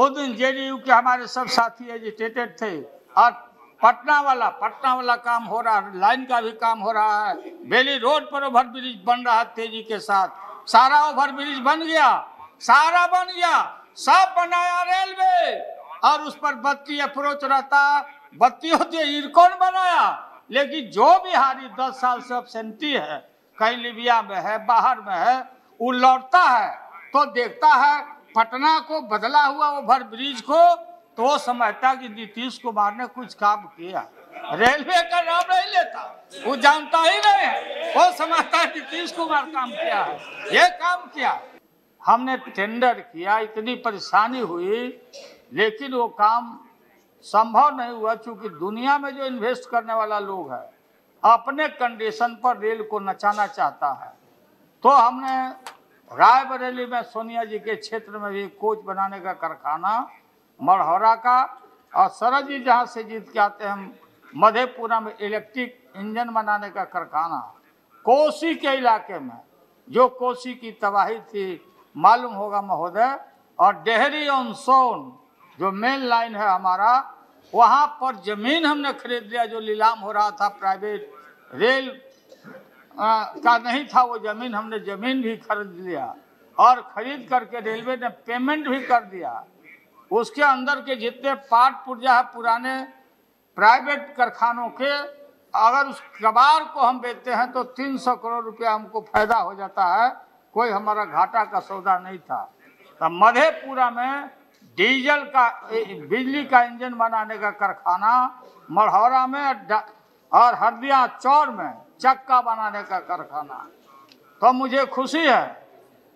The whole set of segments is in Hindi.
उस दिन जेडीयू के हमारे सब साथी एजिटेटेड थे और पटना वाला काम हो रहा है, लाइन का भी काम हो रहा है, बेली रोड पर ओवर ब्रिज बन रहा है तेजी के साथ, सारा ओवर ब्रिज बन गया, सारा बन गया, सब बनाया रेलवे, और उस पर बत्ती अप्रोच रहता, बत्ती होती है, इरकॉन बनाया। लेकिन जो बिहारी 10 साल से एब्सेंटी है, कहीं लीबिया में है, बाहर में है, वो लौटता है तो देखता है पटना को बदला हुआ ओवर ब्रिज को, तो वो समझता कि नीतीश कुमार ने कुछ काम किया। रेलवे का नाम नहीं लेता, वो जानता ही नहीं है, वो समझता है नीतीश कुमार काम किया है, ये काम किया। हमने टेंडर किया, इतनी परेशानी हुई, लेकिन वो काम संभव नहीं हुआ, क्योंकि दुनिया में जो इन्वेस्ट करने वाला लोग है अपने कंडीशन पर रेल को नचाना चाहता है। तो हमने रायबरेली में सोनिया जी के क्षेत्र में भी कोच बनाने का कारखाना, मढ़ौरा का, और शरद जी जहाँ से जीत के आते हैं मधेपुरा में इलेक्ट्रिक इंजन बनाने का कारखाना, कोसी के इलाके में जो कोसी की तबाही थी मालूम होगा महोदय, और डेहरी ऑन सोन जो मेन लाइन है हमारा, वहाँ पर जमीन हमने खरीद लिया, जो नीलाम हो रहा था प्राइवेट रेल का नहीं था, वो जमीन हमने जमीन भी खरीद लिया, और खरीद करके रेलवे ने पेमेंट भी कर दिया। उसके अंदर के जितने पार्ट पुर्जा है पुराने प्राइवेट कारखानों के, अगर उस कबाड़ को हम बेचते हैं तो 300 करोड़ रुपया हमको फायदा हो जाता है, कोई हमारा घाटा का सौदा नहीं था। तो मधेपुरा में डीजल का बिजली का इंजन बनाने का कारखाना, मढ़ौरा में और हरदिया चौर में चक्का बनाने का कारखाना। तो मुझे खुशी है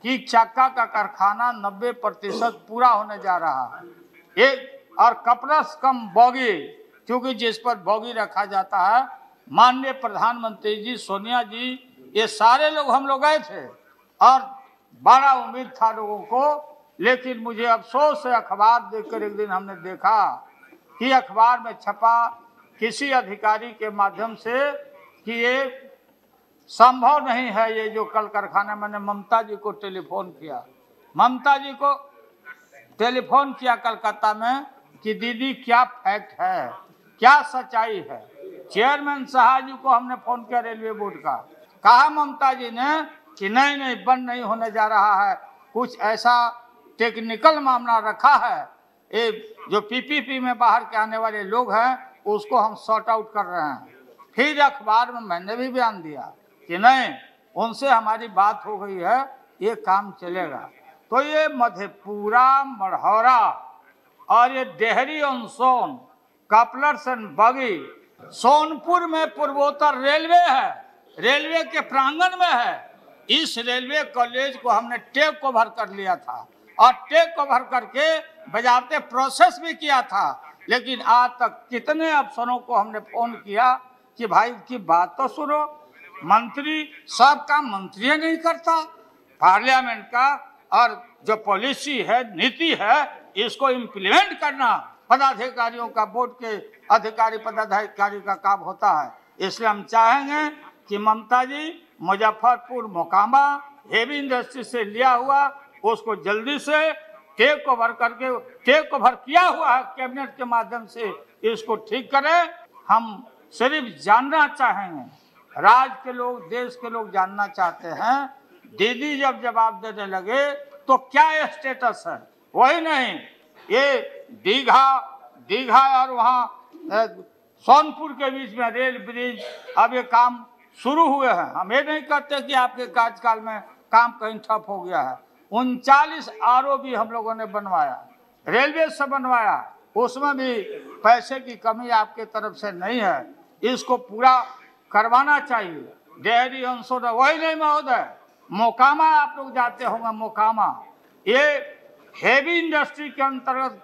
कि चक्का का कारखाना 90% पूरा होने जा रहा है। एक और कपड़स कम बोगी, क्योंकि जिस पर बोगी रखा जाता है, माननीय प्रधानमंत्री जी, सोनिया जी, ये सारे लोग हम लोग गए थे और बड़ा उम्मीद था लोगों को। लेकिन मुझे अफसोस है, अखबार देखकर एक दिन हमने देखा कि अखबार में छपा किसी अधिकारी के माध्यम से कि ये संभव नहीं है, ये जो कल कारखाना। मैंने ममता जी को टेलीफोन किया, ममता जी को टेलीफोन किया कलकत्ता में कि दीदी क्या फैक्ट है, क्या सच्चाई है। चेयरमैन साहब जी को हमने फोन किया रेलवे बोर्ड का, कहा ममता जी ने कि नहीं बंद नहीं होने जा रहा है, कुछ ऐसा टेक्निकल मामला रखा है, ये जो पीपीपी में बाहर के आने वाले लोग हैं उसको हम सॉर्ट आउट कर रहे हैं। फिर अखबार में मैंने भी बयान दिया कि नहीं, उनसे हमारी बात हो गई है, ये काम चलेगा। तो ये मधेपुरा, मढ़ौरा और ये Dehri on Sone, couplers and bogie, Sonpur में पूर्वोत्तर रेलवे है, रेलवे के प्रांगण में है। इस रेलवे कॉलेज को हमने टेक ओवर कर लिया था और टेक ओवर करके बजाते प्रोसेस भी किया था। लेकिन आज तक कितने अफसरों को हमने फोन किया कि भाई की बात तो सुनो, मंत्री सब काम मंत्री नहीं करता, पार्लियामेंट का और जो पॉलिसी है, नीति है, इसको इम्प्लीमेंट करना पदाधिकारियों का, बोर्ड के अधिकारी पदाधिकारी का काम होता है। इसलिए हम चाहेंगे कि ममता जी मुजफ्फरपुर मोकामा हेवी इंडस्ट्री से लिया हुआ उसको जल्दी से टेक ओवर करके, टेक ओवर किया हुआ है कैबिनेट के माध्यम से, इसको ठीक करें। हम सिर्फ जानना चाहेंगे, राज्य के लोग, देश के लोग जानना चाहते हैं, दीदी जब जवाब देने लगे तो क्या स्टेटस है, वही नहीं ये दीघा और वहाँ सोनपुर के बीच में रेल ब्रिज, अब ये काम शुरू हुए हैं। हम ये नहीं करते कि आपके कार्यकाल में काम कहीं ठप हो गया है। 39 ROB हम लोगों ने बनवाया, रेलवे से बनवाया, उसमें भी पैसे की कमी आपके तरफ से नहीं है, इसको पूरा करवाना चाहिए। डेयरी अंशों वही नहीं महोदय, मोकामा आप लोग जाते होंगे, मोकामा ये हेवी इंडस्ट्री के अंतर्गत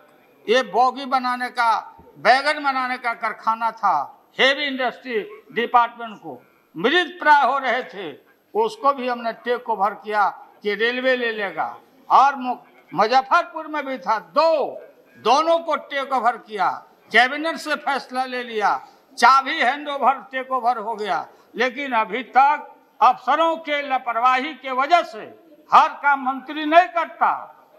ये बोगी बनाने का, बैगन बनाने का कारखाना था। हेवी इंडस्ट्री डिपार्टमेंट को मृत प्राय हो रहे थे, उसको भी हमने टेक ओवर किया कि रेलवे ले लेगा। और मुजफ्फरपुर में भी था, दोनों को टेक ओवर किया, कैबिनेट से फैसला ले लिया, चाबी हैंड ओवर टेक ओवर हो गया। लेकिन अभी तक अफसरों के लापरवाही के वजह से हर काम मंत्री नहीं करता,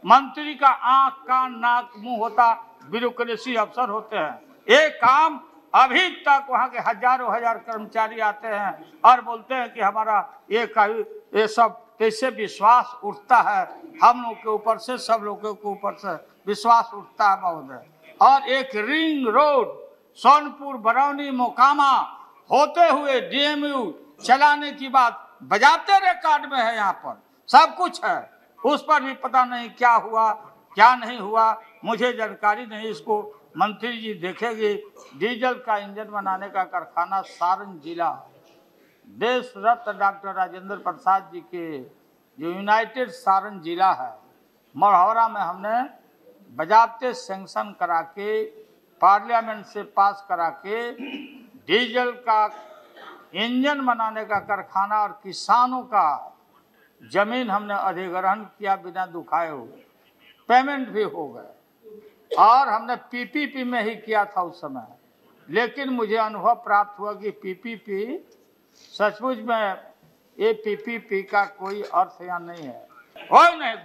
मंत्री का आंख कान नाक मुंह होता, ब्यूरोक्रेसी अफसर होते हैं। एक काम अभी तक वहाँ के हजारों हजार कर्मचारी आते हैं और बोलते हैं कि हमारा ये सब कैसे विश्वास उठता है, हम लोग के ऊपर से, सब लोगों के ऊपर से विश्वास उठता है महोदय। और एक रिंग रोड सोनपुर बरौनी मोकामा होते हुए DMU चलाने की बात बजाते रिकॉर्ड में है, यहाँ पर सब कुछ है, उस पर भी पता नहीं क्या हुआ क्या नहीं हुआ, मुझे जानकारी नहीं। इसको मंत्री जी देखेंगे। डीजल का इंजन बनाने का कारखाना सारण जिला, देश रत्न डॉक्टर राजेंद्र प्रसाद जी के जो यूनाइटेड सारण जिला है, मढ़ौरा में हमने बजाबते सैंक्शन करा के, पार्लियामेंट से पास करा के डीजल का इंजन बनाने का कारखाना और किसानों का जमीन हमने अधिग्रहण किया बिना दुखाए हुए, पेमेंट भी हो गए और हमने PPP में ही किया था उस समय। लेकिन मुझे अनुभव प्राप्त हुआ कि PPP सचमुच में ये PPP का कोई अर्थ यहाँ नहीं है। और नहीं,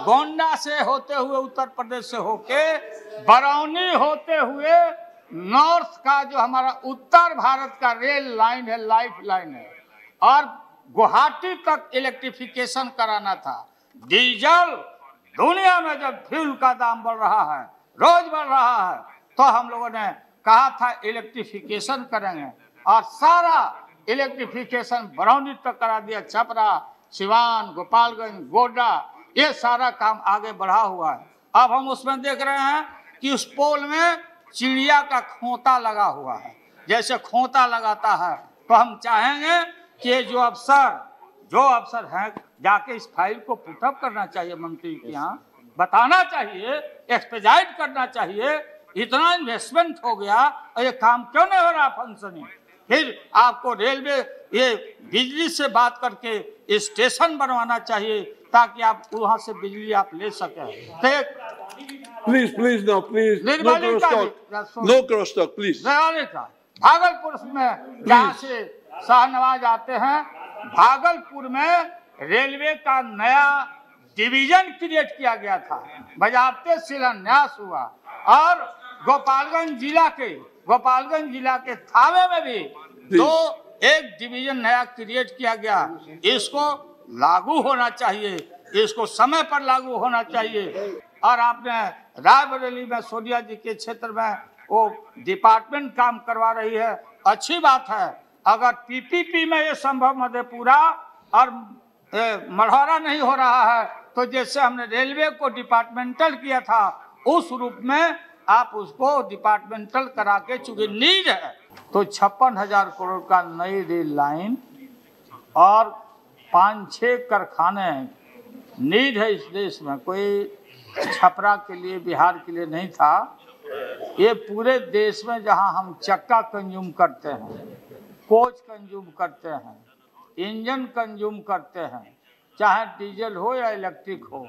गोंडा से होते हुए उत्तर प्रदेश से होके बरौनी होते हुए नॉर्थ का जो हमारा उत्तर भारत का रेल लाइन है, लाइफ लाइन है, और गुवाहाटी तक इलेक्ट्रिफिकेशन कराना था। डीजल दुनिया में जब फ्यूल का दाम बढ़ रहा है, रोज बढ़ रहा है, तो हम लोगों ने कहा था इलेक्ट्रिफिकेशन करेंगे और सारा इलेक्ट्रिफिकेशन बरौनी तक करा दिया। छपरा, सिवान, गोपालगंज, गोड्डा, ये सारा काम आगे बढ़ा हुआ है। अब हम उसमें देख रहे हैं कि उस पोल में चिड़िया का खोता लगा हुआ है। जैसे खोता लगाता है, तो हम चाहेंगे कि जो अफसर हैं जाके इस फाइल को पुटअप करना चाहिए, मंत्री के यहाँ बताना चाहिए, एक्सपेडाइट करना चाहिए। इतना इन्वेस्टमेंट हो गया और ये काम क्यों नहीं हो रहा फंक्शनिंग। फिर आपको रेलवे ये बिजली से बात करके स्टेशन बनवाना चाहिए ताकि आप वहाँ से बिजली आप ले सकें। Please no cross talk please. Bhagalpur में जहाँ से शाहनवाज आते हैं, भागलपुर में रेलवे का नया डिवीजन क्रिएट किया गया था, बजाबते शिलान्यास हुआ। और गोपालगंज जिला के थावे में भी एक डिवीजन नया क्रिएट किया गया। इसको लागू होना चाहिए, इसको समय पर लागू होना चाहिए। और आपने रायबरेली में सोनिया जी के क्षेत्र में वो डिपार्टमेंट काम करवा रही है, अच्छी बात है। अगर PPP में ये संभव मधेपुरा और मढ़ौरा नहीं हो रहा है, तो जैसे हमने रेलवे को डिपार्टमेंटल किया था, उस रूप में आप उसको डिपार्टमेंटल करा के, चूंकि नीड है तो 56,000 करोड़ का नई रेल लाइन और 5-6 कारखाने नीड है इस देश में। कोई छपरा के लिए, बिहार के लिए नहीं था। ये पूरे देश में जहां हम चक्का कंज्यूम करते हैं, कोच कंज्यूम करते हैं, इंजन कंज्यूम करते हैं, चाहे डीजल हो या इलेक्ट्रिक हो,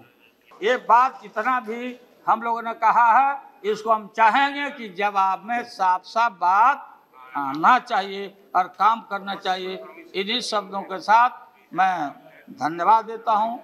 ये बात जितना भी हम लोगों ने कहा है, इसको हम चाहेंगे कि जवाब में साफ साफ बात आना चाहिए और काम करना चाहिए। इन्हीं शब्दों के साथ मैं धन्यवाद देता हूँ।